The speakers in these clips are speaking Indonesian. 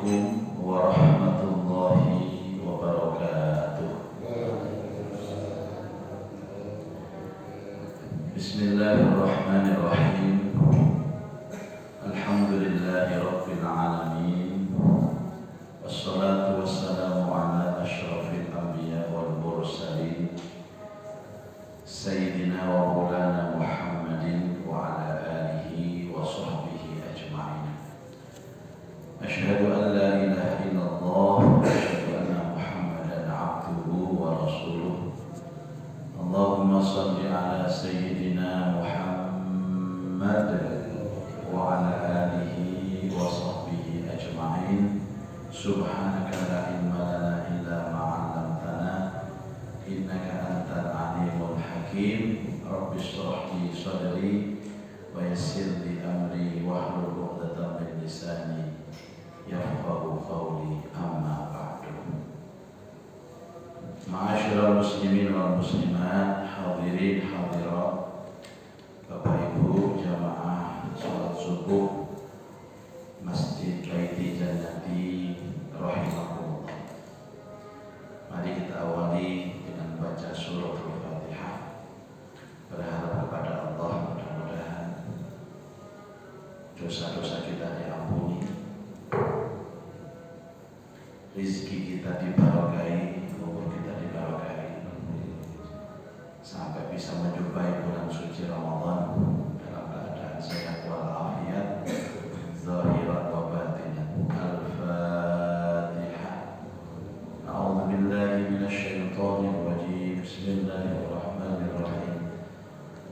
Assalamualaikum warahmatullahi wabarakatuh. Bismillahirrahmanirrahim. Alhamdulillahi rabbil alamin. Wassalatu wassalamu ala asyrafil anbiya wal mursalin Sayyidina wa maulana Muhammadin wa ala alihi wa sahbihi ajma'in. Asyhadu an la ilaha illallah wa asyhadu anna Muhammadan abduhu wa rasuluh. Allahumma salli ala Sayyidina Muhammad wa ala alihi wa sahbihi ajma'in. Subhanaka la ilma lana illa ma 'allamtana innaka antal alimul hakim. Rabbi shrah li sadri wa yassir li amri wahlul 'uqdatam min lisani yafqahu qawli, amma ba'du. Ma'asyiral muslimin wal muslimat, hadirin hadirat, Bapak Ibu jamaah salat subuh Masjid Baiti Jannati rahimakumullah. Mari kita awali dengan baca surah Al-Fatihah, berharap kepada Allah mudah-mudahan dosa-dosa kita diampuni, rezeki kita diberkahi, umur kita diberkahi, sampai bisa menjumpai bulan suci Ramadan dalam keadaan sehat walafiat, zahiran wa batinan. Al-Fatihah. A'udzu billahi minasyaitonir rajim. Bismillahirrahmanirrahim.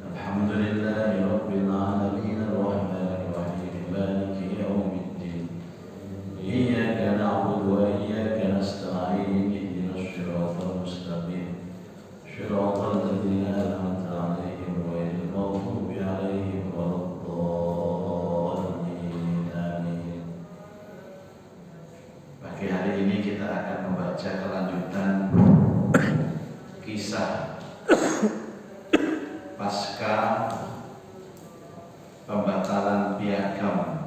Alhamdulillahi rabbil alamin, arrahmanir rahim, maliki yaumiddin. Iyyaka na'budu wa iyyaka nasta'in. Ihdinas siratal mustaqim. Shiratal ladzina an'amta 'alaihim ghairil maghdubi 'alaihim waladdallin. Amin. Pagi hari ini kita akan membaca kelanjutan kisah pasca pembatalan piagam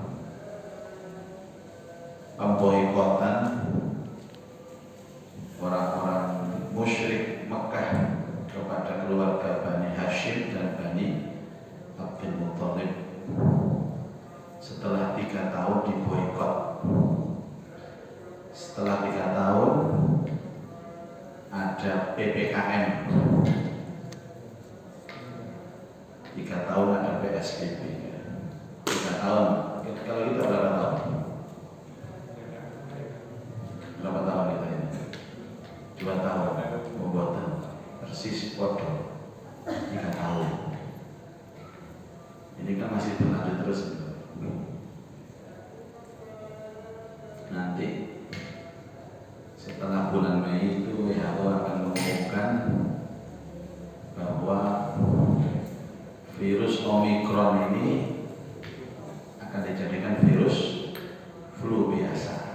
pemboikotan orang-orang musyrik Mekah kepada keluarga Bani Hashim dan Bani Abdul Muthalib setelah 3 tahun diboikot. Setelah 3 tahun ada PPKM, 3 tahun ada PSBB. 3 tahun, kalau kita berapa tahun? Berapa tahun kita ini? 2 tahun pembuatan persis foto 3 tahun. Ini kan masih berlanjut terus. Nanti setelah bulan Mei itu WHO akan mengumumkan bahwa virus Omikron ini akan dijadikan virus flu biasa.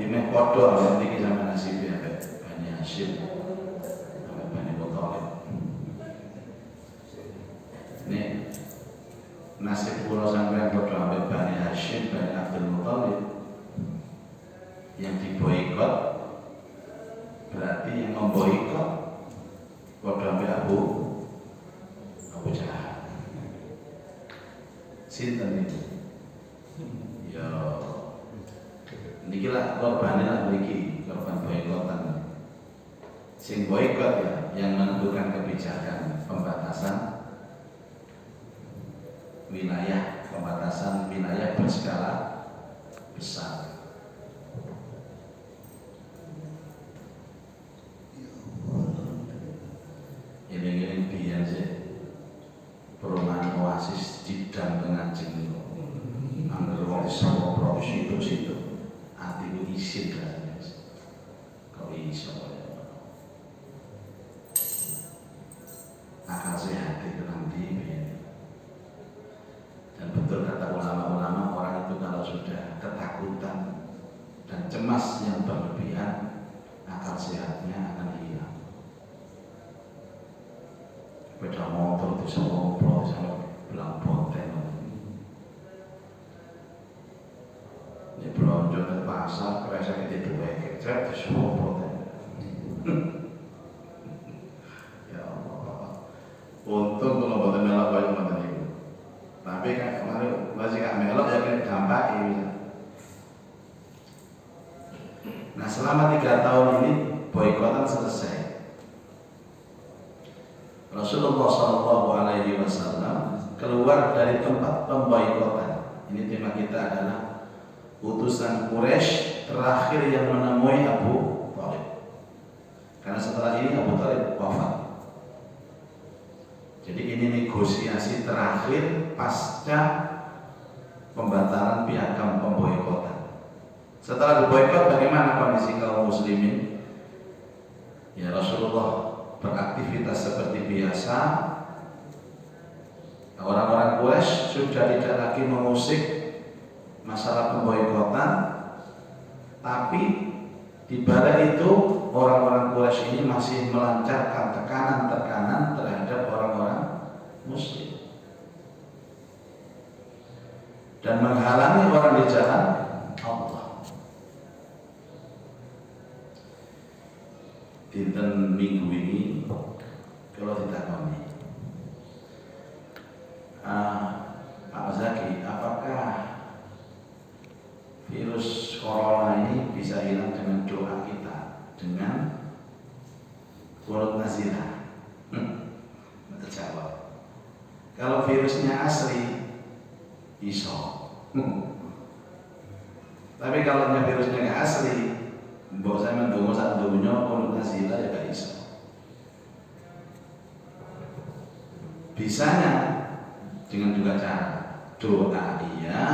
Dime podo awak iki sama nasib ya Bani Hashim sampai Bani Muthalib. Ini nasib kula sampeyan podo ambek Bani Hashim, Bani Abdul Muthalib. Yang diboikot berarti yang memboikot podo ambek Abu Jahal. Sinten itu? Ya niki lah korban lah mriki, korban boikotan. Sing boikot ya yang menentukan kebijakan pembatasan wilayah berskala besar. Ini biyen sih perumahan Oasis Cidang Tengah Jeng. Angger wong iso profesi itu ati ku isin kan. Kok iso ya. Akal sehat itu nanti dan betul kata ulama-ulama, orang itu kalau sudah ketakutan dan cemas yang berlebihan, akal sehatnya akan hilang. Sepeda motor itu sama ngobrol, sama bilang konten. pasar kerasa itu baik cek semua ya Allah. Untung kalau boten melok kaya ngoten niku. Tapi kan kemarin masih gak melok ya kan dampak ini. Nah selama 3 tahun ini boikotan selesai. Rasulullah SAW keluar dari tempat pemboikotan. Ini tema kita adalah utusan Quraisy terakhir yang menemui Abu Thalib. Karena setelah ini Abu Thalib wafat. Jadi ini negosiasi terakhir pasca pembatalan piagam pemboikotan. Setelah diboikot, bagaimana kondisi kaum muslimin? Ya Rasulullah beraktivitas seperti biasa. Orang-orang Quraisy sudah tidak lagi mengusik masalah pemboikotan, tapi di balik itu orang-orang Quraisy ini masih melancarkan tekanan-tekanan terhadap orang-orang Muslim dan menghalangi orang di jalan Allah. Dinten minggu ini kalau ditakoni, Pak Zaki, apakah virus corona ini bisa hilang dengan doa kita, dengan qunut nazilah? Terjawab, kalau virusnya asli iso. Tapi kalau virusnya nggak asli, mbok saya mendungo sak dunya qunut nazilah ya gak iso. Bisanya dengan juga cara doa iya,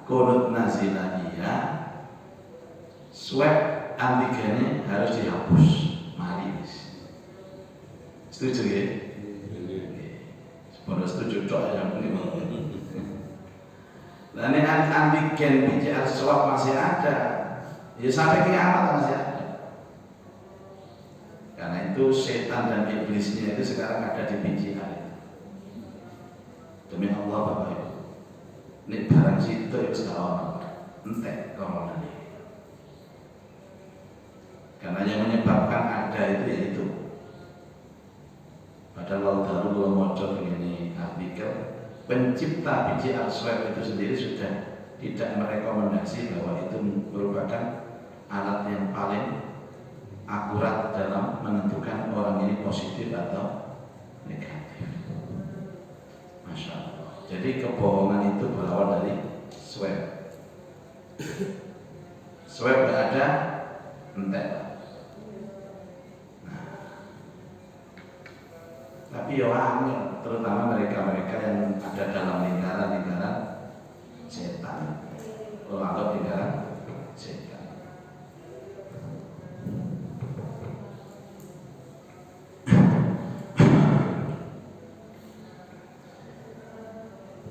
qunut nazilah iya, swab antigennya harus dihapus. Mari setuju ya? Sebenarnya setuju cok ya. Dan ini antigen PCR swab masih ada, ya sampai kiamat masih ada. Karena itu setan dan iblisnya itu sekarang ada di PCR. Demi Allah Bapak Ibu, ini barang situ itu sekarang entek corona ini. Karena yang menyebabkan ada itu yaitu, padahal kalau dulu muncul ini artikel, pencipta PCR swab itu sendiri sudah tidak merekomendasi bahwa itu merupakan alat yang paling akurat dalam menentukan orang ini positif atau negatif. Masya Allah. Jadi kebohongan itu berawal dari swab. Swab tidak ada, entek. Tapi ya angel, terutama mereka-mereka yang ada dalam lingkaran setan. Kalau anggap lingkaran setan.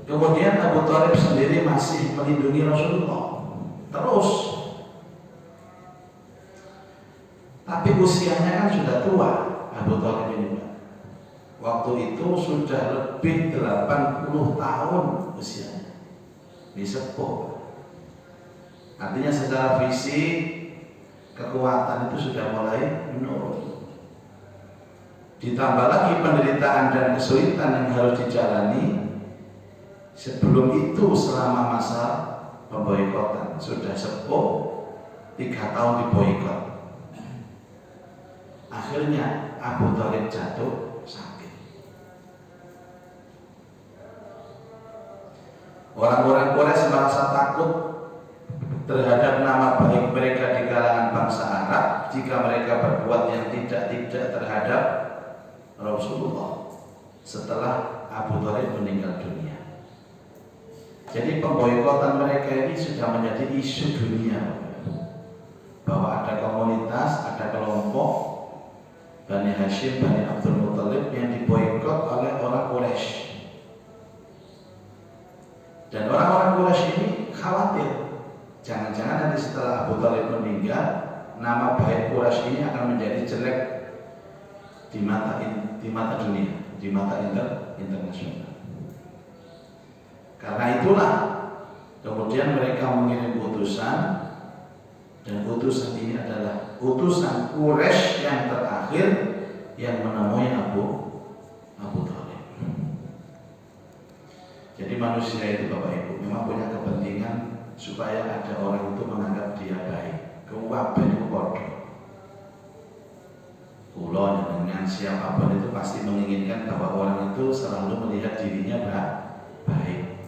Kemudian Abu Thalib sendiri masih melindungi Rasulullah terus. Tapi usianya kan sudah tua Abu Thalib ini. Waktu itu sudah lebih 80 tahun usianya, disepuh. Artinya secara fisik kekuatan itu sudah mulai menurun. Ditambah lagi penderitaan dan kesulitan yang harus dijalani. Sebelum itu selama masa pemboikotan sudah sepuh, 3 tahun diboikot. Akhirnya Abu Thalib jatuh sakit. Orang-orang Quraisy merasa takut terhadap nama baik mereka di kalangan bangsa Arab jika mereka berbuat yang tidak terhadap Rasulullah setelah Abu Thalib meninggal dunia. Jadi pemboikotan mereka ini sudah menjadi isu dunia, bahwa ada komunitas, ada kelompok Bani Hashim, Bani Abdul Muthalib yang diboikot oleh orang Quraisy. Dan orang-orang Quraisy ini khawatir, jangan-jangan nanti setelah Abu Thalib meninggal, nama baik Quraisy ini akan menjadi jelek di mata dunia, di mata internasional. Karena itulah kemudian mereka mengirim utusan Dan utusan ini adalah utusan Quraisy yang terakhir yang menemui Abu Thalib. Jadi manusia itu Bapak Ibu memang punya kepentingan supaya ada orang itu menganggap dia baik. Kabeh itu padha. Kula dengan siapapun itu pasti menginginkan bahwa orang itu selalu melihat dirinya baik.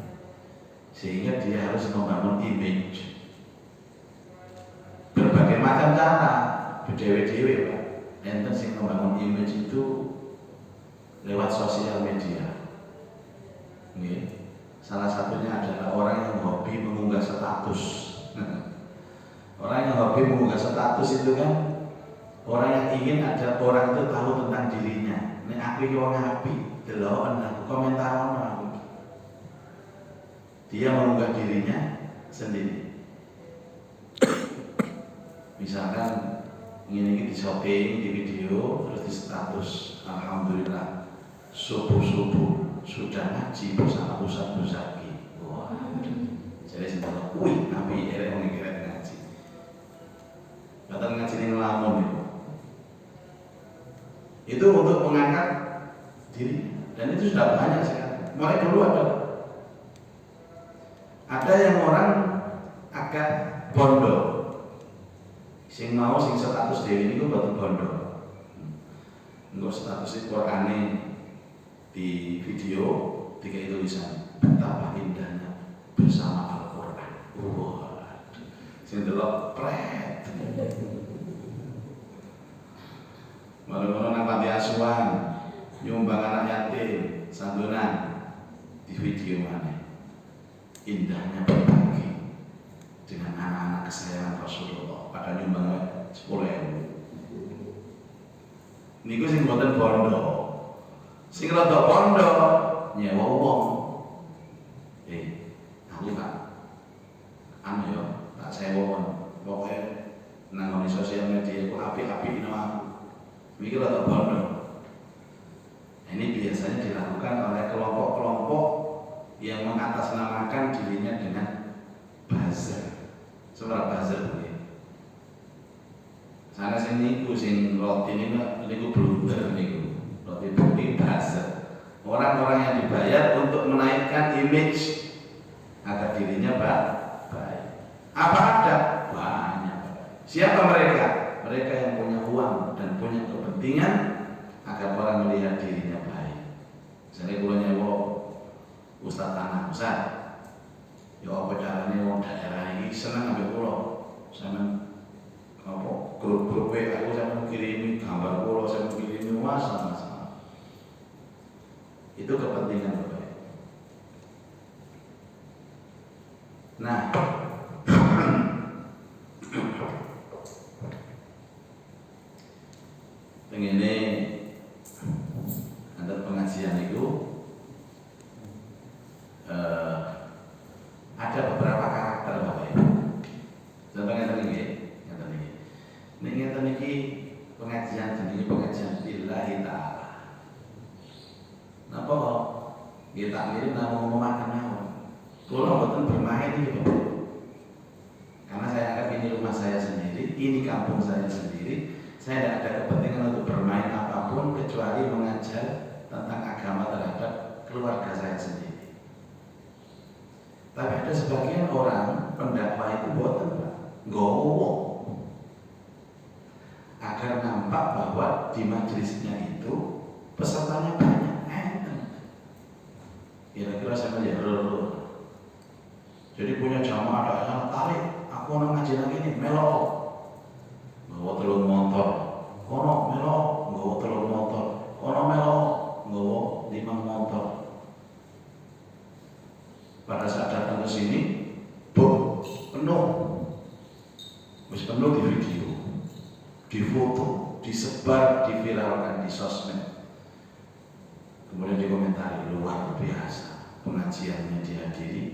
Sehingga dia harus membangun image. Berbagai macam cara, dewe-dewe Pak. Enten sing membangun image itu lewat sosial media. Nggih. Salah satunya adalah orang yang hobi mengunggah status. Orang yang hobi mengunggah status itu kan orang yang ingin ada orang itu tahu tentang dirinya. Nek aku iki wong apik, delok aku komentar aku. Dia mengunggah dirinya sendiri. Misalkan ini di shopping, di video, terus di status, alhamdulillah subuh-subuh sudah ngaji bersama Ustaz Muzaki. Wah, jadi setelah wih, nabi erek mengikat ngaji. Datang ngaji ini ngelamun itu untuk mengangkat diri, dan itu sudah banyak sekali. Mulai dulu ada yang orang agak bondo, sing mau sing status dewi ini gue batu bondo, nggak status itu Qur'ane di video tiga tulisan betapa indahnya bersama Al-Quran. Wah, sing delok pret. Malu-malu nang panti asuhan nyumbang anak yatim santunan di video mana indahnya berbagi dengan anak-anak kesayangan Rasulullah pada nyumbang 10.000. Niku sing boten bondo, sing rada bondo nyewa wong. Aku Pak, anu yo tak sewa pokoknya nang sosial media ku api-api ino aku. Mikir rada bondo. Ini biasanya dilakukan oleh kelompok-kelompok yang mengatasnamakan dirinya dengan buzzer. Seberapa buzzer boleh? Sana sini sing roti ini niku blunder niku. Roti putih buzzer. Orang-orang yang dibayar untuk menaikkan image agar dirinya baik. Apa ada? Banyak. Siapa mereka? Mereka yang punya uang dan punya kepentingan agar orang melihat dirinya baik. Misalnya kalau nyewa Ustaz Tanah Ustaz, ya apa caranya orang daerah ini senang ambil pulau, sama apa grup-grup aku sama kirimi gambar pulau, sama kirimi sama. Itu kepentingan Bapak. Nah, pengen ada pengajian itu ada beberapa karakter Bapak Ibu. Contohnya ini pengajian jenis pengajian billahi ta'ala. Napa kok kita mirip namun memakan namun kalau betul bermain ini Bapak Ibu. Karena saya anggap ini rumah saya sendiri, ini kampung saya sendiri. Saya tidak ada kepentingan untuk bermain apapun kecuali mengajar tentang agama terhadap keluarga saya sendiri. Tapi ada sebagian orang pendakwah itu boten Pak, gowo agar nampak bahwa di majelisnya itu pesertanya banyak. Kira-kira saya melihat jadi punya jamaah ada tarik, aku mau ngaji lagi nih, melo. Nggawa telur motor, kono melo, nggawa telur motor, kono melo, nggawa 5 motor. Pada saat datang ke sini, penuh, wis penuh di video, di foto, disebar, diviralkan di sosmed. Kemudian dikomentari luar biasa, pengajiannya dihadiri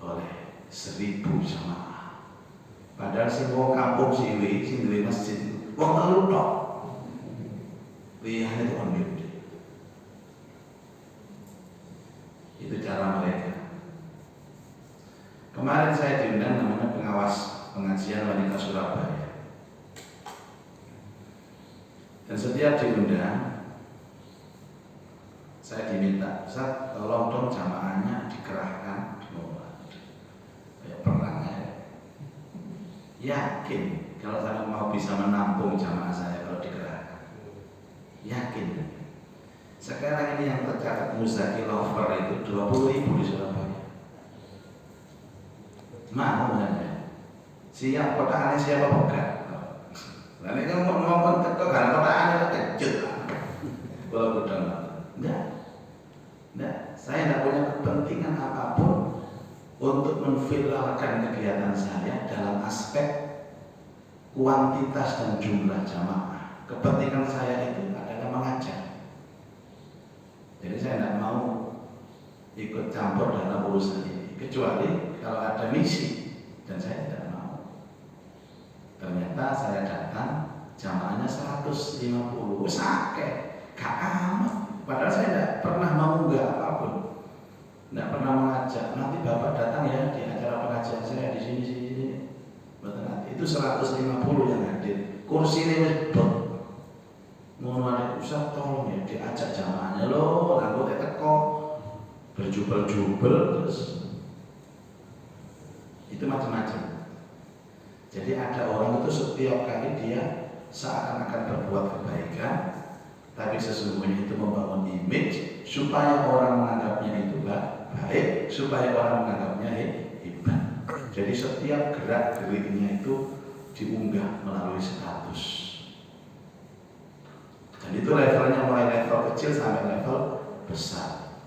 oleh 1.000 jamaah. Padahal sing wong kampung siwi, sing duwe masjid, wong telu tok. Liyane itu on gede. Itu cara mereka. Kemarin saya diundang namanya pengawas pengajian pengajian wanita Surabaya. Dan setiap diundang, saya diminta, Ustaz, tolong dong jamaahnya dikerahkan, kayak perang ya. Yakin kalau saya mau bisa menampung jamaah saya kalau dikerahkan? Yakin. Sekarang ini yang tercatat Muzaki Lover itu 20.000 di Surabaya. Mau ya? Siap kotaannya siapa bukan? Nah ini kan ngomong teko karena kotaannya kejut. Kalau udah enggak, saya tidak punya kepentingan apapun untuk memviralkan kegiatan saya dalam aspek kuantitas dan jumlah jamaah. Kepentingan saya itu adalah mengajar. Jadi saya tidak mau ikut campur dalam urusan ini, kecuali kalau ada misi, dan saya tidak mau. Ternyata saya datang, jamaahnya 150, sakit, gak amat. Padahal saya tidak pernah mengunggah apapun, tidak pernah mengajak. Nanti bapak datang ya di acara pengajian saya di sini. Itu 150 yang hadir. Kursi ini bebek. Mau ada Ustaz tolong ya diajak jamaahnya loh, lalu teko berjubel-jubel terus. Itu macam-macam. Jadi ada orang itu setiap kali dia seakan-akan berbuat kebaikan, tapi sesungguhnya itu membangun image supaya orang menganggapnya itu baik, supaya orang menganggapnya hebat. Jadi setiap gerak-geriknya itu diunggah melalui status. Dan itu levelnya mulai level kecil sampai level besar.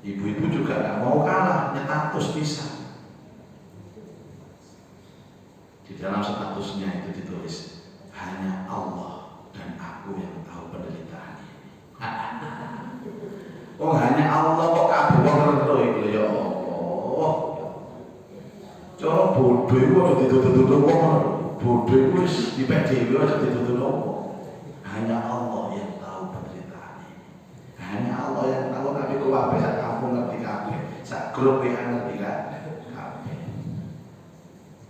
Ibu-ibu juga gak mau kalah, status bisa. Di dalam statusnya itu ditulis, hanya Allah dan aku yang tahu penderitaan ini. Oh hanya Allah kok kabeh terus iki ya Allah. Cara bodoh iku aja ditutup wong. Bodoh iku wis dipek dhewe aja ditutup wong. Hanya Allah yang tahu penderitaan ini. Hanya Allah yang tahu, tapi kuwabe sak kampung ngerti kabeh. Sak grup WA ngerti kabeh.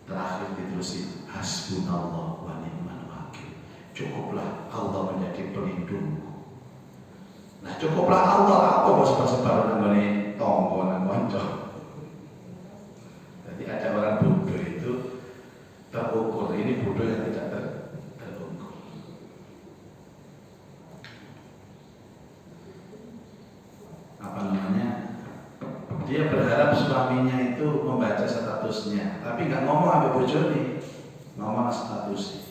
Terakhir diterusin hasbunallah wa ni'mal wakil. Cukuplah Allah menjadi pelindungku. Nah cukuplah Allah, apa kok sebar-sebar nang ngene tangga nang kanca. Jadi ada orang bodoh itu terukur, ini bodoh yang tidak terukur. Apa namanya? Dia berharap suaminya itu membaca statusnya, tapi nggak ngomong sampai bojone, ngomong statusnya.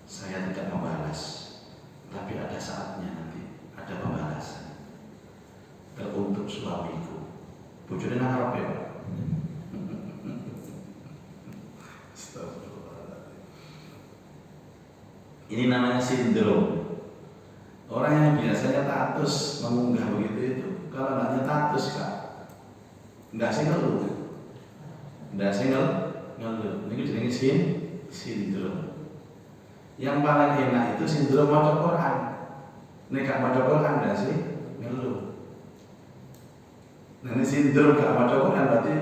Saya tidak membalas, tapi ada saatnya nanti ada pembalasan teruntuk suamiku. Bojone nang arep ya. Ini namanya sindrom. Orang yang biasanya tatus mengunggah begitu itu, kalau nggak nyetatus kak, nggak sih ngeluh. Ini jadi sindrom. Yang paling enak itu sindrom maca Quran. Nek gak maca Quran nggak sih ngeluh. Nah ini sindrom gak maca Quran berarti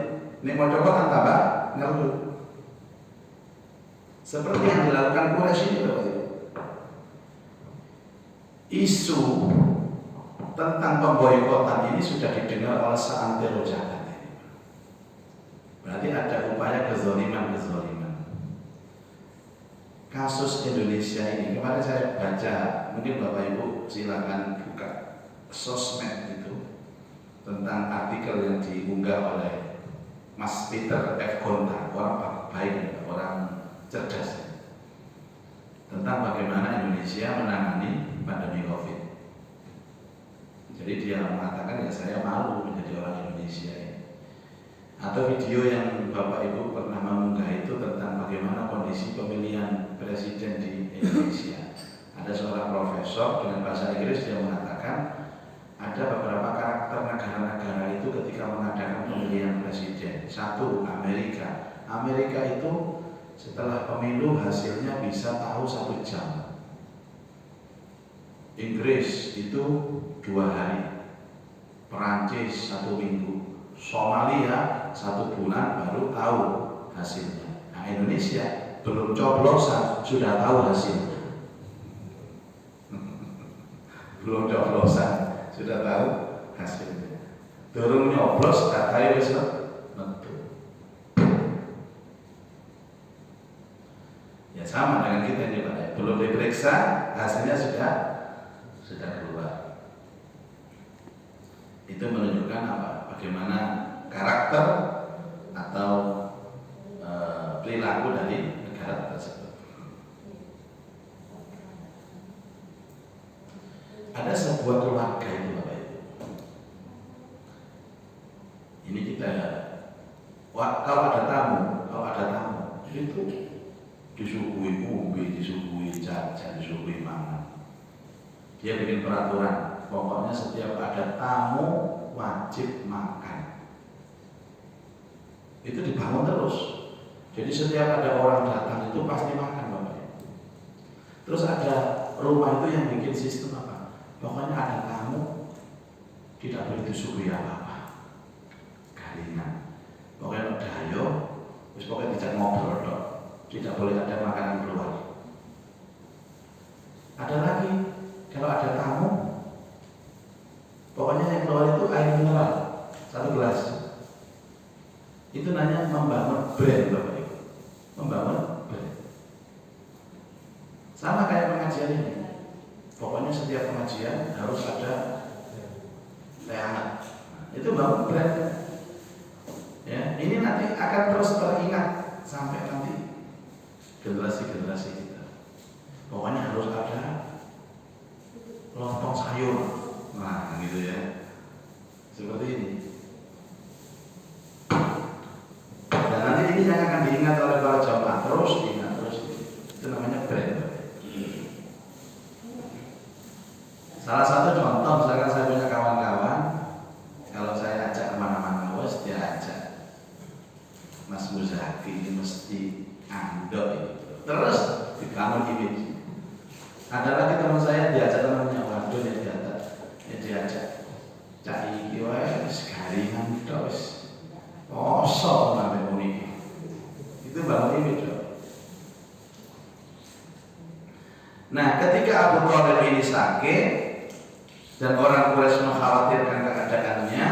nek maca Quran tambah ngeluh. Seperti yang dilakukan Quraisy itu. Isu tentang pemboikotan ini sudah didengar oleh seantero jagat ini. Berarti ada upaya kezaliman. Kasus Indonesia ini, kemarin saya baca, mungkin Bapak Ibu silakan buka sosmed itu tentang artikel yang diunggah oleh Mas Peter F. Gonta, orang baik, orang cerdas, tentang bagaimana Indonesia menangani pandemi COVID. Jadi dia mengatakan ya saya malu menjadi orang Indonesia ini. Atau video yang Bapak Ibu pernah mengunggah itu tentang bagaimana kondisi pemilihan presiden di Indonesia. Ada seorang profesor dengan bahasa Inggris dia mengatakan ada beberapa karakter negara-negara itu ketika mengadakan pemilihan presiden. Satu, Amerika. Amerika itu setelah pemilu hasilnya bisa tahu 1 jam. Inggris itu 2 hari, Perancis Prancis 1 minggu, Somalia 1 bulan baru tahu hasilnya. Nah, Indonesia belum coblosan sudah tahu hasilnya. Belum coblosan sudah tahu hasilnya. Durung nyoblos katanya wis metu. Ya sama dengan kita ini Pak, belum diperiksa hasilnya sudah keluar. Itu menunjukkan apa? Bagaimana karakter atau perilaku dari negara tersebut. Ada sebuah keluarga itu Bapak Ibu. Ini kita kalau ada tamu itu disuguhi umbi, disuguhi jajan, disuguhi makan. Dia bikin peraturan, pokoknya setiap ada tamu wajib makan. Itu dibangun terus. Jadi setiap ada orang datang itu pasti makan Bapak Ibu. Terus ada rumah itu yang bikin sistem apa? Pokoknya ada tamu tidak boleh disuguhi apa-apa, garingan. Pokoknya udah ayo, terus pokoknya tidak ngobrol dong. Tidak boleh ada makanan keluar. Ada lagi, kalau ada tamu, pokoknya yang keluar itu air mineral 1 gelas. Itu namanya membangun brand Bapak Ibu. Membangun brand. Sama kayak pengajian ini. Pokoknya setiap pengajian harus ada teh hangat. Itu bangun brand. Ya, ini nanti akan terus teringat sampai nanti generasi-generasi kita. Pokoknya harus ada lontong sayur. Nah, gitu ya. Seperti ini. Dan nanti ini yang akan diingat oleh para jamaah terus diingat terus. Itu namanya brand. Salah satu contoh, misalkan saya punya kawan-kawan, kalau saya ajak kemana-mana, dia ajak Mas Muzaki ini mesti andok itu. Terus dibangun image. Ada lagi teman saya diajak temannya, waduh dia diajak cak iki wae garingan tok wis. Kosong sampai muni. Itu bangun image. Nah, ketika Abu Thalib ini sakit dan orang Quraisy mengkhawatirkan keadaannya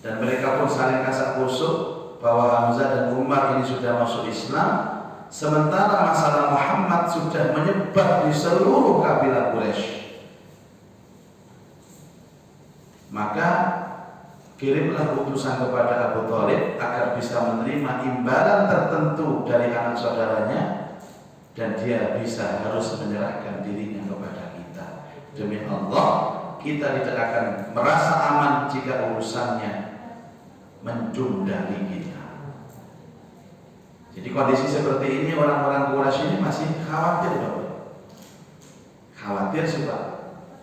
dan mereka pun saling kasak kusuk bahwa Hamzah dan Umar ini sudah masuk Islam, sementara masalah Muhammad sudah menyebar di seluruh kabilah Quraisy. Maka kirimlah utusan kepada Abu Thalib agar bisa menerima imbalan tertentu dari anak saudaranya dan dia bisa harus menyerahkan dirinya kepada kita. Demi Allah, kita tidak akan merasa aman jika urusannya menjumdahi kita. Jadi kondisi seperti ini orang-orang Quraisy ini masih khawatir Bapak. Khawatir sebab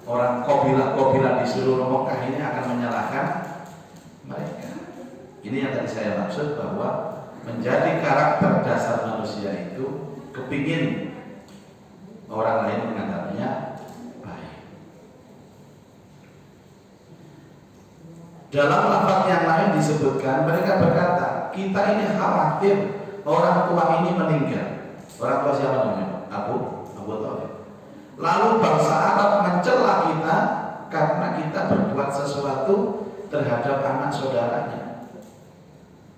orang kabilah-kabilah di seluruh Mekah ini akan menyalahkan mereka. Ini yang tadi saya maksud bahwa menjadi karakter dasar manusia itu kepingin orang lain menganggapnya baik. Dalam lafaz yang lain disebutkan mereka berkata, kita ini khawatir orang tua ini meninggal. Orang tua siapa namanya? Abu Thalib. Lalu bangsa Arab mencela kita karena kita berbuat sesuatu terhadap anak saudaranya.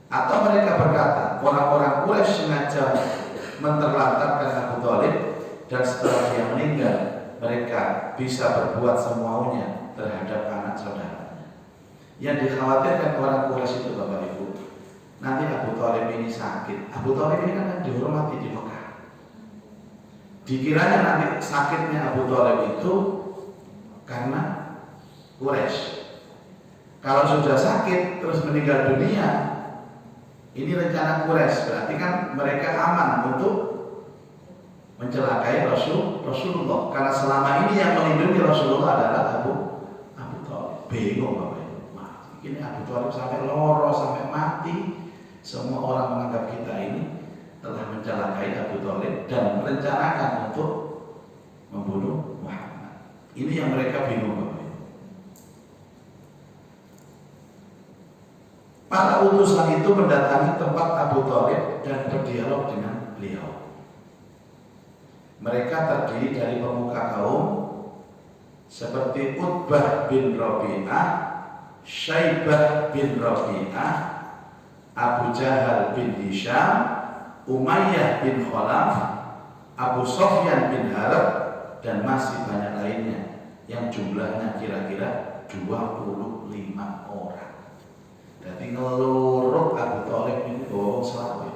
Atau mereka berkata, orang-orang Quraisy sengaja menterlantarkan Abu Thalib dan setelah dia meninggal mereka bisa berbuat semaunya terhadap anak saudaranya. Yang dikhawatirkan orang Quraisy itu Bapak Ibu, nanti Abu Thalib ini sakit. Abu Thalib ini kan dihormati di Mekah. Dikiranya nanti sakitnya Abu Thalib itu karena Quraisy. Kalau sudah sakit terus meninggal dunia, ini rencana Quraisy, berarti kan mereka aman untuk mencelakai Rasulullah. Karena selama ini yang melindungi Rasulullah adalah Abu Thalib. Bingung Bapak Ibu. Ini Abu Thalib sampai loro, sampai mati. Semua orang menganggap kita ini telah mencelakai Abu Thalib dan merencanakan untuk membunuh Muhammad. Ini yang mereka bingung Bapak Ibu. Para utusan itu mendatangi tempat Abu Thalib dan berdialog dengan beliau. Mereka terdiri dari pemuka kaum seperti Utbah bin Rabi'ah, Syaibah bin Rabi'ah, Abu Jahal bin Hisham, Umayyah bin Khalaf, Abu Sufyan bin Harb, dan masih banyak lainnya yang jumlahnya kira-kira 25 orang. Jadi ngeluruk Abu Thalib ini bawa selawe,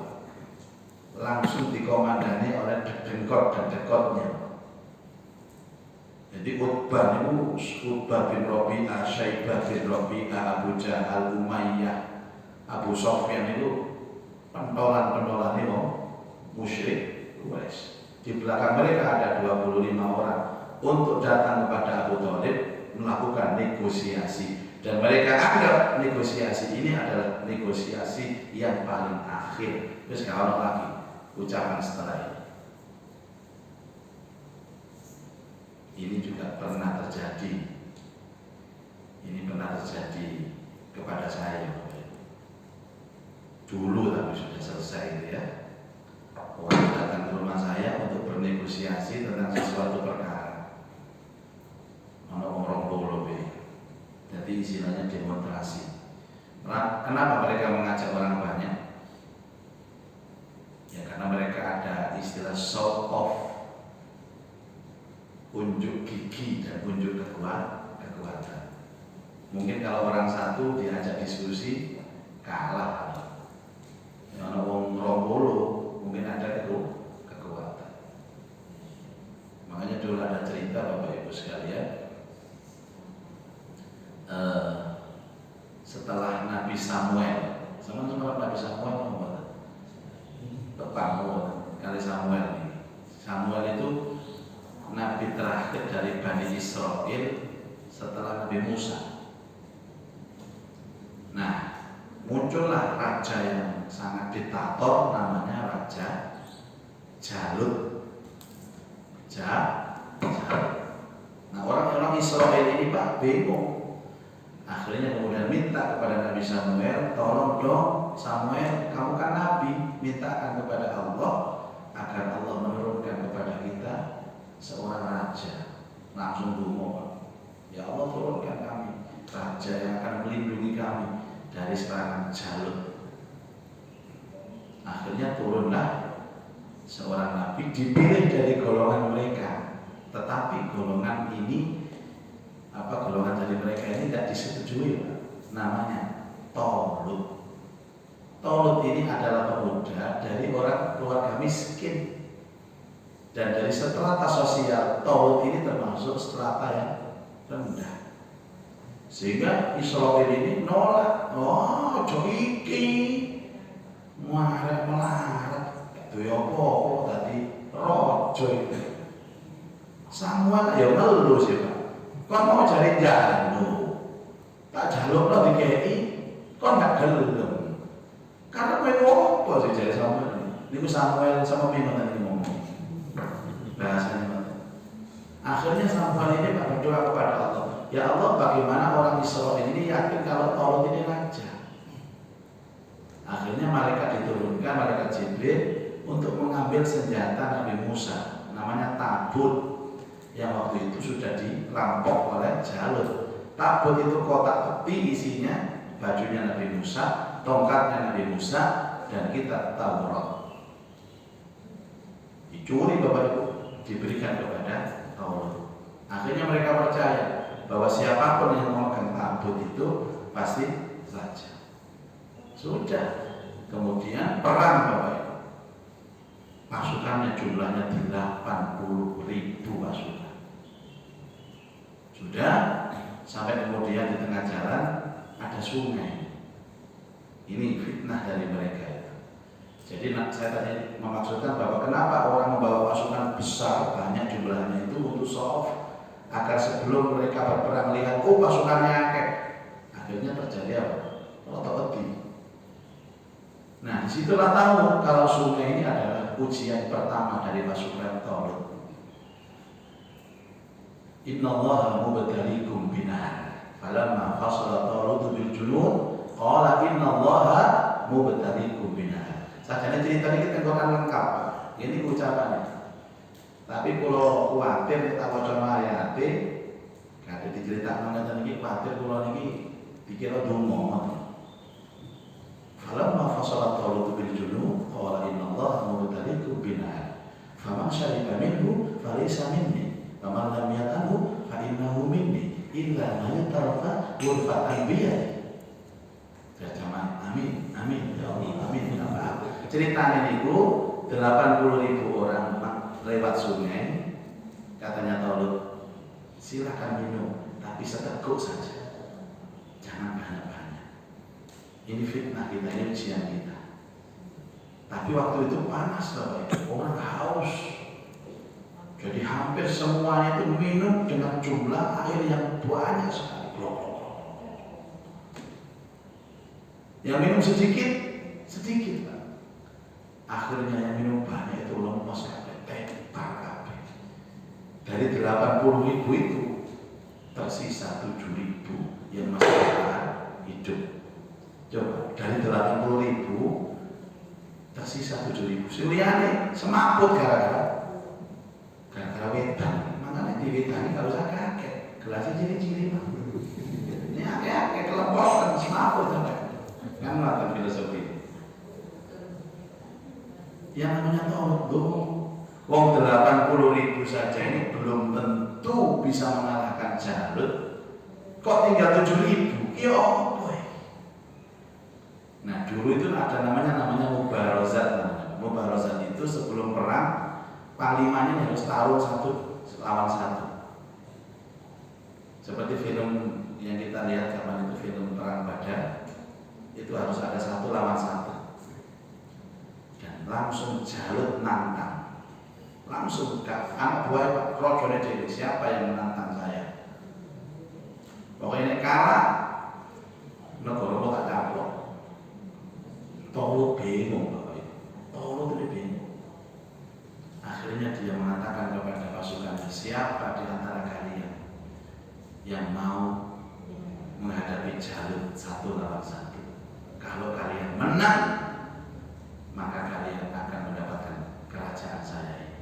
langsung dikomandani oleh dedengkot-dedengkotnya. Jadi Utbah itu Utbah bin Rabi'ah, Syaibah bin Rabi'ah, Abu Jahal, Umayyah, Abu Sufyan itu pentolan-pentolan itu musyrik Quraisy. Di belakang mereka ada 25 orang untuk datang kepada Abu Thalib melakukan negosiasi, dan mereka anggap negosiasi ini adalah negosiasi yang paling akhir. Terus kalau lagi ucapan setelah ini juga pernah terjadi. Ini pernah terjadi kepada saya dulu, tapi sudah selesai itu ya. Orang datang ke rumah saya untuk bernegosiasi tentang sesuatu perkara. Orang bolo, jadi istilahnya demonstrasi. Kenapa mereka mengajak orang banyak? Ya karena mereka ada istilah show off, unjuk gigi dan unjuk kekuatan. Mungkin kalau orang satu diajak diskusi kalah. Yang orang rombolo mungkin ada kekuatan. Makanya dulu ada cerita Bapak Ibu sekalian, setelah Nabi Samuel, sama Nabi Samuel kali Samuel ini. Samuel itu Nabi terakhir dari Bani Israel setelah Nabi Musa. Nah, muncullah raja yang sangat diktator, namanya Raja Jalut. Nah, orang-orang Israel ini Pak bingung. Akhirnya kemudian minta kepada Nabi Samuel, tolong dong Samuel, kamu kan Nabi, mintakan kepada Allah agar Allah menurunkan kepada kita seorang raja. Langsung dungo, ya Allah turunkan kami raja yang akan melindungi kami dari serangan Jalut. Akhirnya turunlah seorang nabi dipilih dari golongan mereka, tetapi golongan dari mereka ini tidak disetujui, namanya Tolut. Tolut ini adalah pemuda dari orang keluarga miskin, dan dari strata sosial Tolut ini termasuk strata yang rendah, sehingga Israel ini nolak. Oh, iki melarat itu ya apa tadi rojo itu. Samuel ya ngeluh sih Pak, kon mau cari jalu tak jaluk lo dikei kon gak gelem karena kowe apa sih jadi Samuel ini Samuel sama Mimon tadi ngomong bahasanya. Akhirnya Samuel ini berdoa kepada Allah, ya Allah, bagaimana orang Israel ini yakin kalau Tolut ini raja. Akhirnya malaikat diturunkan, malaikat Jibril, untuk mengambil senjata Nabi Musa, namanya tabut, yang waktu itu sudah dirampok oleh Jalut. Tabut itu kotak peti, isinya bajunya Nabi Musa, tongkatnya Nabi Musa, dan kitab Taurat. Dicuri Bapak Ibu, diberikan kepada Tolut. Akhirnya mereka percaya bahwa siapapun yang memegang tabut itu pasti raja. Sudah, kemudian perang Bapak Ibu. Pasukannya jumlahnya 80.000 pasukan. Sudah, sampai kemudian di tengah jalan ada sungai. Ini fitnah dari mereka itu. Jadi saya tadi memaksudkan bahwa kenapa orang membawa pasukan besar banyak jumlahnya itu untuk show off, agar sebelum mereka berperang lihat, oh pasukannya akeh. Akhirnya terjadi apa? Otot-otot. Nah, disitulah tahu kalau sungai ini adalah ujian pertama dari pasukan Tolut. Innallaha mubtaliikum binar. Falamma fasala Talut bil junud Qala innallaha mubtaliikum binahar. Sajane cerita ini kita kan lengkap, Pak. Ini ucapannya. Tapi kalau kuatir kita waca ayate, kate diceritakno ngeten iki kuatir kula niki dikira donga. Falamma fasala Talut bil junub qala innallaha mubtaliikum binahar. Faman syariba minhu falaysa minni, faman lam yata'hu fa innahu minni illa man yatarafa ghurfatan biyadi. Amin, amin, ya Allah, amin, ya Allah. Ceritanya niku 80.000 orang lewat sungai, katanya Talut, silakan minum, tapi seteguk saja, jangan banyak-banyak. Ini fitnah kita, ini ujian kita. Tapi waktu itu panas, Bapak Ibu, orang haus. Jadi hampir semuanya itu minum dengan jumlah air yang banyak sekali. Yang minum sedikit, Pak. Akhirnya yang minum banyak itu lempos kabeh, tepar kabeh. Dari 80.000 itu tersisa 7.000 yang masih bertahan hidup. Coba dari 80.000 tersisa 7.000. Siliane semaput gara-gara wedan. Makanya di wedan kalau usah kaget, gelasnya ciri-ciri Pak. Ini akeh-akeh kelempokan semaput sampai. Kan melakukan filosofi. Yang namanya Talut dong. Wong 80.000 saja ini belum tentu bisa mengalahkan Jalut. Kok tinggal 7.000? Ya apa ya? Nah dulu itu ada namanya Mubarozat. Mubarozat itu sebelum perang panglimanya harus tarung satu lawan satu. Seperti film yang kita lihat kapan itu, film Perang Badar. Itu harus ada 1 lawan 1 dan langsung Jalut nantang, langsung anak buah Pak Rojone Dewi, siapa yang menantang saya? Pokoknya kalah negara mau tak caplok. Talut bingung Bapak Ibu, Talut itu bingung. Akhirnya dia mengatakan kepada pasukannya, siapa di antara kalian yang mau menghadapi Jalut 1 lawan 1? Kalau kalian menang, maka kalian akan mendapatkan kerajaan saya ini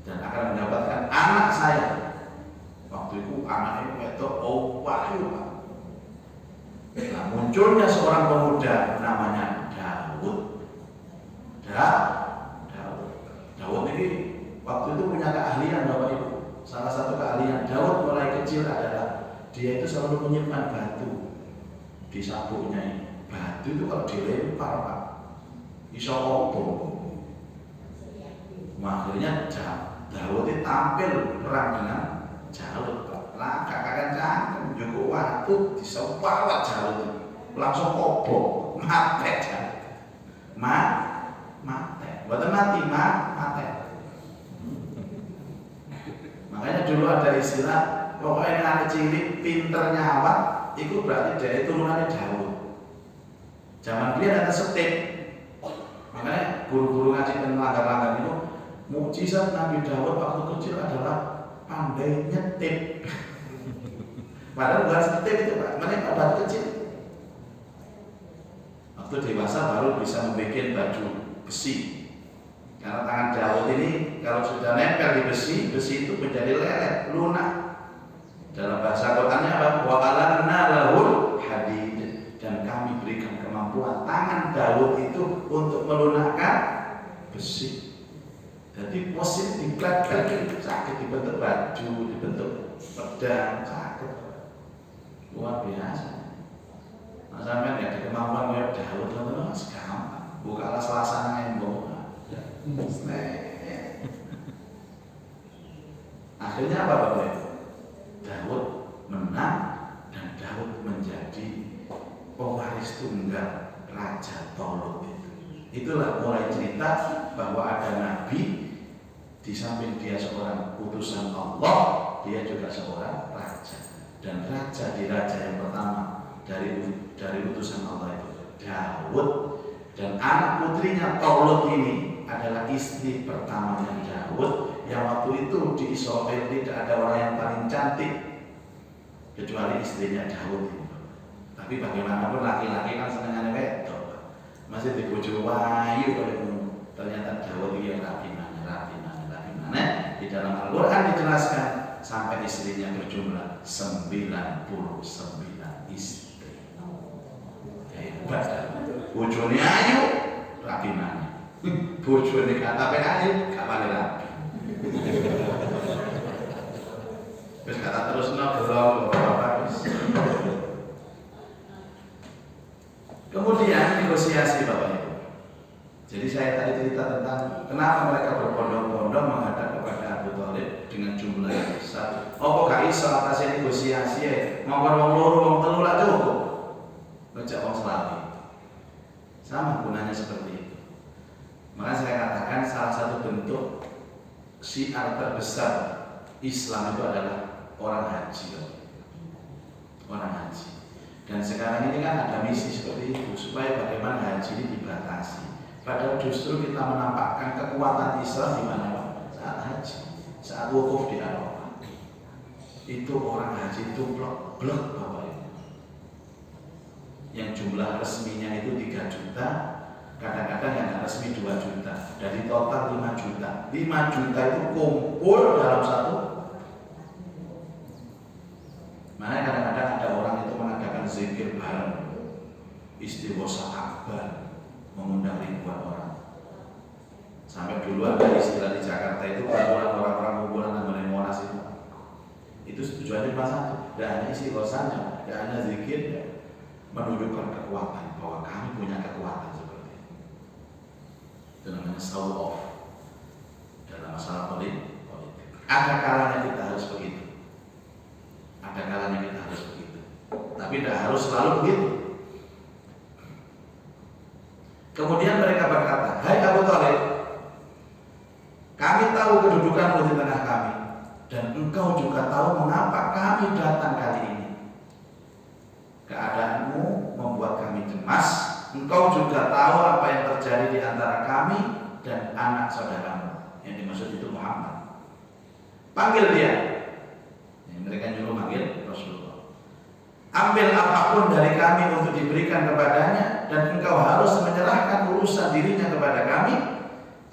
dan akan mendapatkan anak saya. Waktu itu anaknya itu wahyu Pak. Nah, munculnya seorang pemuda namanya Daud. Daud ini waktu itu punya keahlian Bapak Ibu. Salah satu keahlian Daud mulai kecil adalah dia itu selalu menyimpan batu di sabuknya ini. Batu itu kalau dilempar Pak, iso obong. Akhirnya Daud itu tampil perang dengan Jalut Pak. Lah kakak cangkem Joko waktu disepawat Jalut langsung obong, mati Jalut. Mati. Bukan mati, mati. Makanya dulu ada istilah, pokoknya anak cilik pinter nyawat. Itu berarti dari turunannya Daud. Zaman dia ada setip. Makanya guru-guru ngaji pelanggar-langgar itu mukjizat Nabi Daud waktu kecil adalah pandai nyetip. Padahal bukan setip itu Pak, mereka waktu kecil. Waktu dewasa baru bisa membuat baju besi. Karena tangan Daud ini kalau sudah nempel di besi itu menjadi lelet, lunak. Dalam bahasa Qur'annya apa? Wa alanna lahul hadid, dan kami berikan kemampuan tangan Daud itu untuk melunakkan besi. Jadi mesin diklat-klat sakit, dibentuk baju, dibentuk pedang, sakit. Luar biasa. Nah, sampai nggak ada kemampuan kayak Daud, teman-teman gampang. Bukalah suasana embong. Akhirnya apa Bapak? Daud menang dan Daud menjadi pewaris tunggal Raja Talut itu. Itulah mulai cerita bahwa ada nabi, di samping dia seorang utusan Allah, dia juga seorang raja. Dan raja di raja yang pertama dari utusan Allah itu Daud, dan anak putrinya Talut ini adalah istri pertamanya Daud, yang waktu itu di Israel tidak ada orang yang paling cantik kecuali istrinya Daud ini. Tapi bagaimanapun laki-laki kan senengannya wedok. Masih di bojo wayu ternyata Jawa dia rapi mana. Di dalam Al-Quran dijelaskan sampai istrinya berjumlah 99 istri. Hebat. Bojone ayu rapi mana. Bojone kata ayu gak paling rapi. Terus kata terus ngobrol bagus. Kemudian negosiasi Bapak Ibu. Jadi saya tadi cerita tentang kenapa mereka berbondong-bondong menghadap kepada Abu Thalib dengan jumlah yang besar. Oh kok gak iso atasnya negosiasi ya? Ngomong wong loro wong telu lah cukup. Ngejak wong selawi. Sama gunanya seperti itu. Maka saya katakan salah satu bentuk syiar terbesar Islam itu adalah orang haji. Orang haji. Dan sekarang ini kan ada misi seperti itu supaya bagaimana haji ini dibatasi. Padahal justru kita menampakkan kekuatan Islam di mana Pak? Saat haji, saat wukuf di Arafah. Itu orang haji itu blok Bapak Ibu. Yang jumlah resminya itu 3 juta, kadang-kadang yang resmi 2 juta. Dari total 5 juta. 5 juta itu kumpul dalam satu. Makanya kadang-kadang ada orang itu mengadakan zikir bareng, istighosa akbar, mengundang ribuan orang. Sampai dulu ada istilah di Jakarta itu kumpulan orang-orang kumpulan namanya Monas itu. Itu tujuannya cuma satu, tidak hanya istighosanya, tidak hanya zikir, menunjukkan kekuatan bahwa kami punya kekuatan seperti itu. Itu namanya show off dalam masalah politik. Ada kalanya kita harus begitu. Ada kalanya kita harus begitu, tapi tidak harus selalu begitu. Kemudian mereka berkata, hai Abu Thalib, kami tahu kedudukanmu di tengah kami, dan engkau juga tahu mengapa kami datang kali ini. Keadaanmu membuat kami cemas. Engkau juga tahu apa yang terjadi di antara kami dan anak saudaramu. Yang dimaksud itu Muhammad. Panggil dia. Mereka nyuruh manggil Rasulullah. Ambil apapun dari kami untuk diberikan kepadanya, dan engkau harus menyerahkan urusan dirinya kepada kami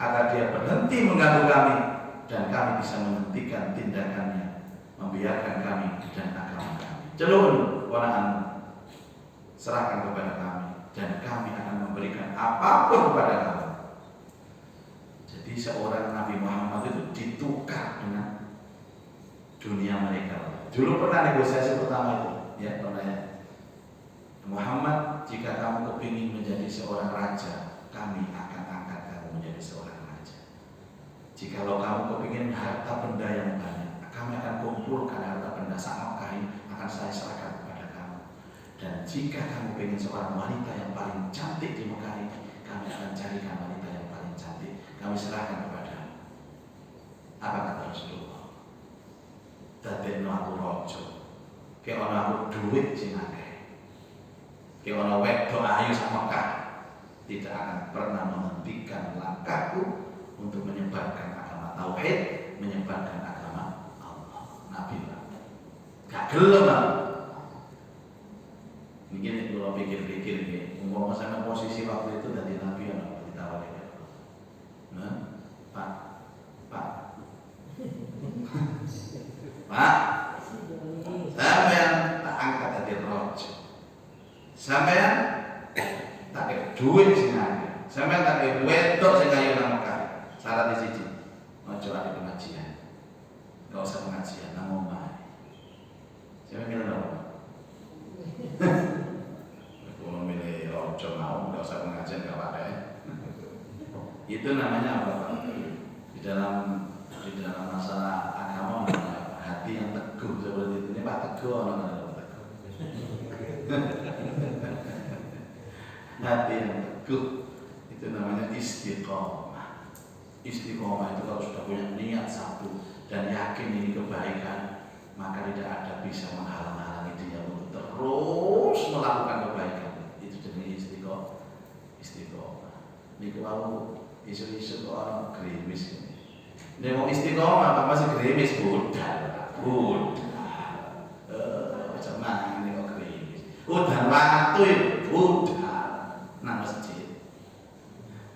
agar dia berhenti mengganggu kami dan kami bisa menghentikan tindakannya, membiarkan kami dan agama kami. Celun keponakanmu, serahkan kepada kami dan kami akan memberikan apapun kepada kamu. Jadi seorang Nabi Muhammad itu ditukar dengan dunia mereka. Dulu pernah negosiasi pertama itu, ya pernah ya. Muhammad, jika kamu kepingin menjadi seorang raja, kami akan angkat kamu menjadi seorang raja. Jikalau kamu kepingin harta benda yang banyak, kami akan kumpulkan harta benda sama kain, akan saya serahkan kepada kamu. Dan jika kamu ingin seorang wanita yang paling cantik di Mekah ini, kami akan carikan wanita yang paling cantik, kami serahkan kepadamu. Apa kata Rasulullah? Dadekno aku raja, kaya ana aku duit sing akeh, kaya ana wedok ayu sak Mekah, tidak akan pernah menghentikan langkahku untuk menyebarkan agama tauhid, menyebarkan agama Allah. Nabi gak gelem. Begini kalau pikir-pikir nih, umpama sama posisi waktu itu dari Nabi yang ditawari. Nah, Pak, sampean tak angkat dari rojo, sampean tak ada duit sing akeh, sampean tak ada wedok sing ayu nang Mekah. Syarat di siji, ojo ada pengajian, nggak usah pengajian, nang omah. Siapa kira dong? Kalau milih rojo mau, nggak usah pengajian nggak apa-apa ya. Itu namanya apa Pak? Di dalam masalah agama namanya hati yang teguh seperti itu. Ini Pak Teguh orang teguh. Hati yang teguh itu namanya istiqomah. Istiqomah itu kalau sudah punya niat satu dan yakin ini kebaikan, maka tidak ada bisa menghalang-halangi dia untuk terus melakukan kebaikan. Itu jenis istiqomah. Ini kalau isu-isu orang gerimis ini. Dia mau istiqomah apa masih gerimis? Budal. Cuman ini kok gerimis. Udah watu udah nang masjid.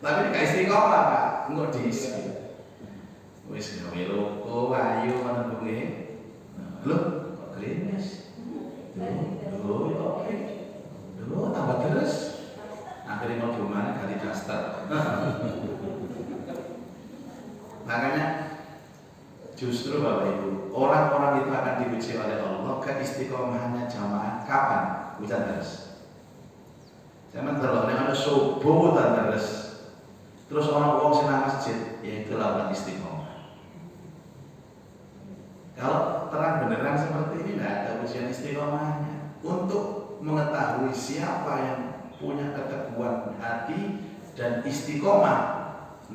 Tapi gak istiqomah Pak, engko diisi. Wis gawe loko ayu ngono kuwi. Lho, kok krimis? Lho, lho tambah terus. Akhirnya mau gimana ganti daster. Makanya justru Bapak Ibu, orang-orang itu akan diuji oleh Allah keistiqomahannya jamaah kapan? Hujan terus. Zaman terlalu ada subuh hujan terus. Terus orang senang masjid, ya itulah orang istiqomah. Kalau terang beneran seperti ini tidak ada ujian istiqomahnya. Untuk mengetahui siapa yang punya keteguhan hati dan istiqomah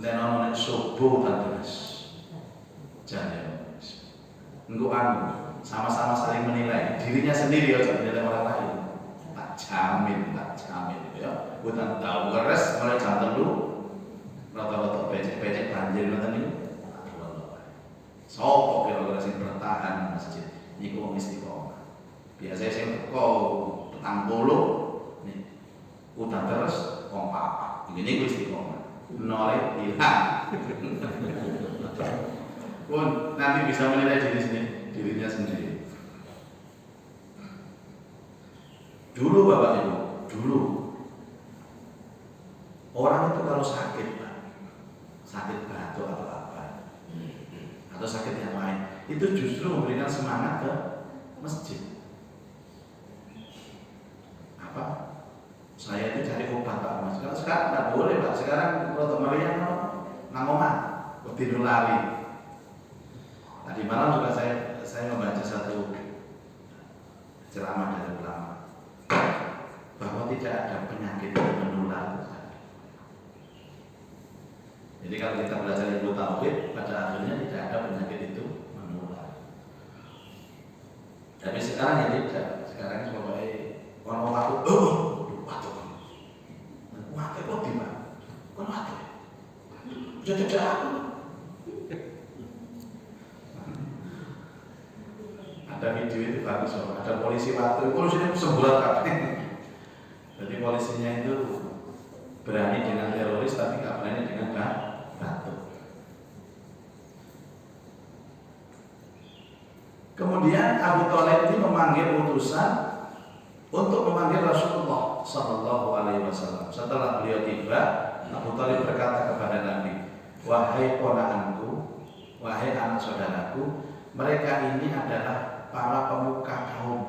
dan orang subuh dan terus jangan enggak sama-sama saling menilai dirinya sendiri ya, jangan menilai orang lain. Tak jamin ya. Bukan tahu keres mulai jam 3 rata-rata becek-becek banjir ngoten niku. Sopo kira-kira sing bertahan masjid niku wong istiqomah. Biasanya sing teko 40 nih udan terus wong papat. Ini niku istiqomah. Noleh hilang. Pun nanti bisa menilai dirinya sendiri. Dulu Bapak Ibu, dulu orang itu kalau sakit Pak, sakit batuk atau apa, atau sakit yang lain, itu justru memberikan semangat ke masjid. Apa? Saya itu cari obat Pak Mas. Kalau sekarang tidak boleh Pak. Sekarang kalau meriang ngomong tidur lari. Tadi malam juga saya membaca satu ceramah dari ulama bahwa tidak ada penyakit yang menular. Jadi kalau kita belajar ilmu tauhid, pada akhirnya tidak ada penyakit itu menular. Tapi sekarang ya tidak. Sekarang sebagai orang waktu Wate kok di mana? Kon wate. Jajak aku. Ada video itu bagus loh. Ada polisi wate. Polisinya semburat kabeh. Jadi polisinya itu berani dengan teroris tapi nggak berani dengan batu. Kemudian Abu Thalib ini memanggil utusan untuk memanggil Rasulullah Sallallahu Alaihi Wasallam. Setelah beliau tiba, Abu Thalib berkata kepada Nabi, wahai ponakanku, wahai anak saudaraku, mereka ini adalah para pemuka kaum.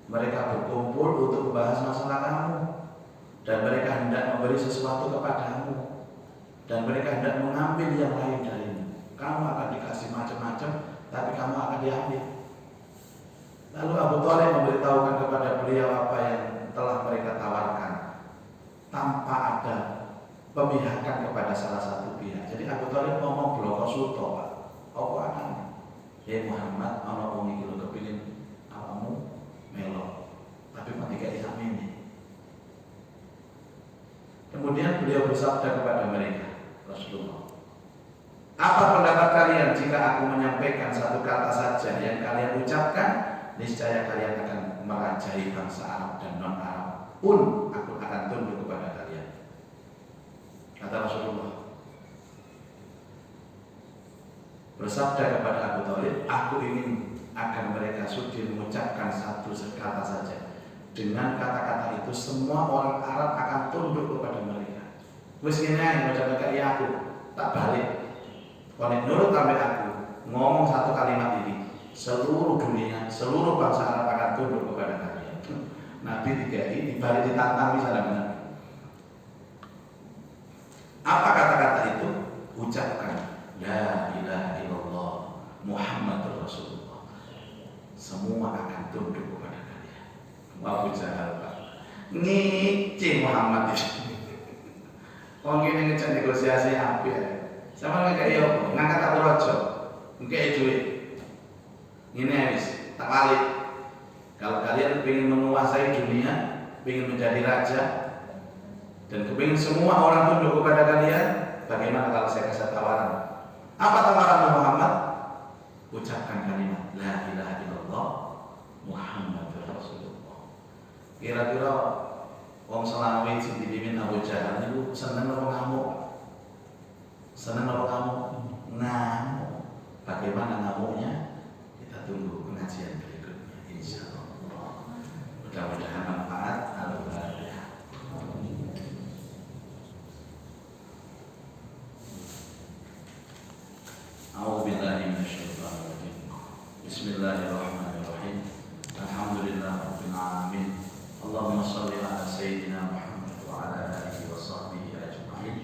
Mereka berkumpul untuk membahas masalah kamu, dan mereka hendak memberi sesuatu kepadamu, dan mereka hendak mengambil yang lain darimu. Kamu akan dikasih macam-macam, tapi kamu akan diambil. Lalu Abu Thalib memberitahukan kepada beliau apa yang telah mereka tawarkan tanpa ada pemihakan kepada salah satu pihak. Jadi Abu Thalib ngomong bloko suto Pak. Apa anaknya? Ya Muhammad, ana wong iki lho kepengin awakmu melo. Tapi mati gak diamini. Kemudian beliau bersabda kepada mereka, Rasulullah, apa pendapat kalian jika aku menyampaikan satu kata saja yang kalian ucapkan, niscaya kalian akan merajai bangsa Arab dan non-Arab pun aku akan tunduk kepada kalian. Kata Rasulullah, bersabda kepada Abu Thalib, aku ingin agar mereka sudi mengucapkan satu kata saja. Dengan kata-kata itu semua orang Arab akan tunduk kepada mereka. Wis ngene ae macam kayak aku tak balik. Konek nurut sampai aku ngomong satu kalimat ini, seluruh dunia, seluruh bangsa Arab akan tunduk kepada kalian. Nabi dibalik ditantang misalnya benar. Apa kata-kata itu? Ucapkan La ilaha illallah Muhammadur Rasulullah. Semua akan tunduk kepada kalian. Abu Jahal Pak ngicing Muhammad itu. Wong kene ngecek negosiasi apik ya. Sama kayak yo ngangkat aku raja. Engke duit. Ini wis tak balik. Kalau kalian ingin menguasai dunia, ingin menjadi raja, dan kepingin semua orang tunduk kepada kalian, bagaimana kalau saya kasih tawaran? Apa tawaran Muhammad? Ucapkan kalimat La ilaha illallah Muhammadur Rasulullah. Kira-kira wong Selawi sing dipimpin Abu Jahal niku seneng apa ngamuk? Seneng apa ngamuk? Ngamuk. Bagaimana ngamuknya? Kita tunggu pengajian berikutnya insyaallah. Mudah-mudahan manfaat. Al-Fatihah. A'udzubillahi minasyaitonir rajim. Bismillahirrahmanirrahim. Alhamdulillahirabbil alamin. Allahumma shalli ala sayyidina Muhammad wa ala alihi wa sahbihi ajma'in.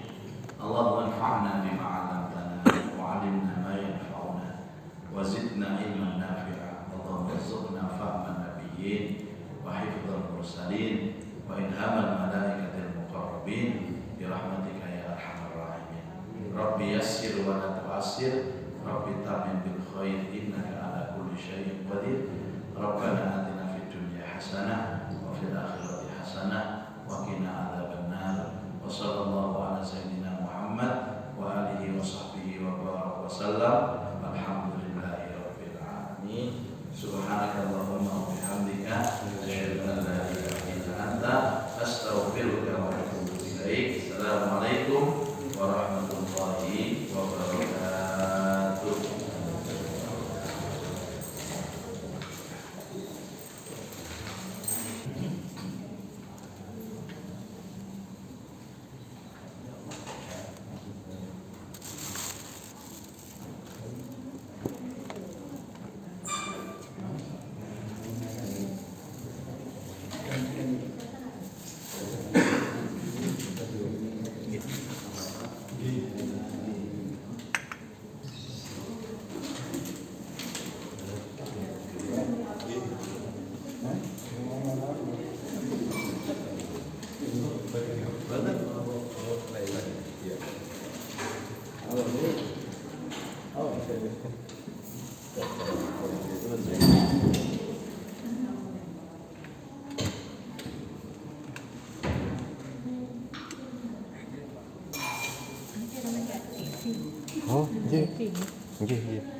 Allahumma anfa'na bima 'allamtana wa 'allimna ma yanfa'una wa zidna ilman nafi'a. Allahumma rzuqna fahman nabiyyin wa hifdzal mursalin wa ilhamal malaikatil muqarrabin bi rahmatika ya arhamar rahimin. Rabbi yassir wa la tu'assir, Rabbi tamin bil khair, innaka ala kulli syai'in qadir. Rabbana atina fid dunya hasanah wa fil akhirati hasanah wa qina adzabannar. Wa sallallahu ala sayyidina Muhammad wa alihi wa sahbihi wa baraka wa sallam. Alhamdulillahi rabbil alamin. Subhanakallahumma wa bihamdika asyhadu an la ilaha illa anta astaghfiruka wa atubu ilaik. Assalamualaikum warahmatullahi wabarakatuh. Oh, nggih. Nggih, nggih.